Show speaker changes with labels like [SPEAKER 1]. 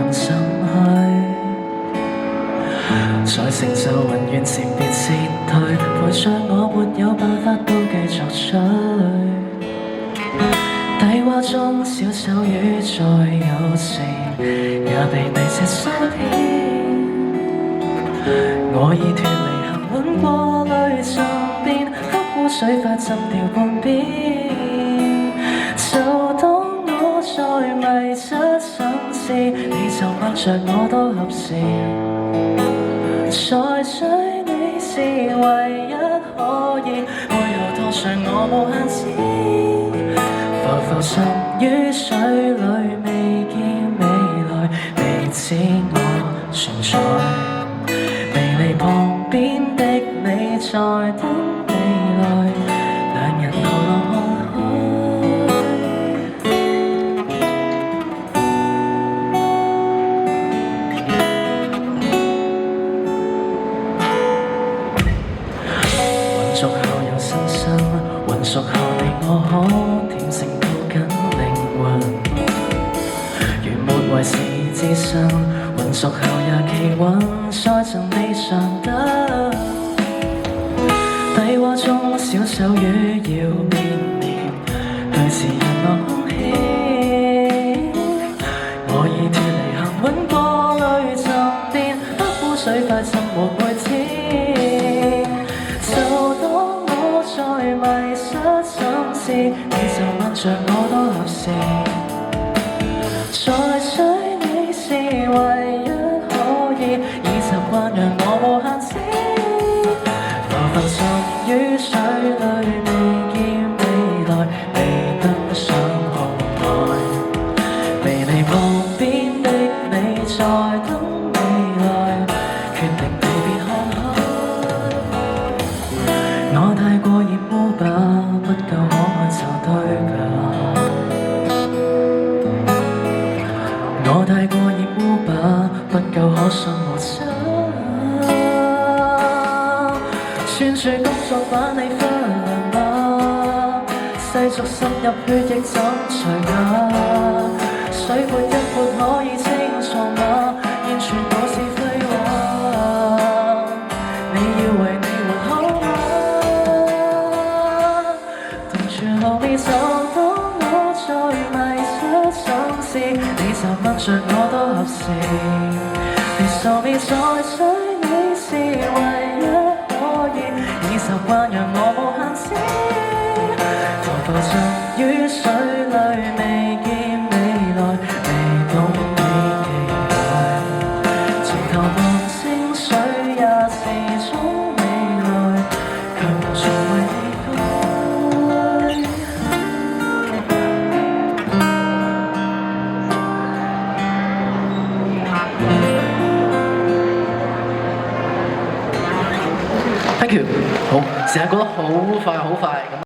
[SPEAKER 1] 用心去，在成就宏願前別撤退，陪着我沒有辦法都繼續追。低窪中小手語在友情，也被你這收編。我已脫離行穩過濾盡變，黑污水快浸掉半邊。就當我在迷失心事，你就握着我都合時。再追你是唯一可以，愛又拖上我無限次。浮浮沉於水裏，未見未來，未知我存在。微離旁邊的你在等未來，兩人流浪看海。混濁後有新生，混熟後你我可點成抱緊靈魂？如沒為事之身，混熟後也企穩，再贈你常得。低窪中小手語要綿綿，去自然落空氣。我已脫離行穩過濾沉澱，黑污水快浸沒每天。就當我在迷失心事，你就握着我都合時。再追你是唯一可以，已習慣讓我無限次。浮浮沉於水裏，未見未來，未登上紅海。微離旁邊的你在等未來，決定離別看海。我太過厭惡吧，不夠可愛就對吧？我太過厭惡吧，不夠可信無真。穿住工作把你忽略嗎？世俗滲入血液怎除假？水潑一潑可以清楚嗎？現全部是廢話。你要為你活好嗎？同住後面就當我在迷失心事，你就握着我都合時。別傻別再追你是唯一可以，已習慣讓我無限次。浮浮沉於水裏，未見未來，未懂你期待。從頭望清水也是種未來，卻無從為你改。Thank you，好，成日覺得好快好快咁。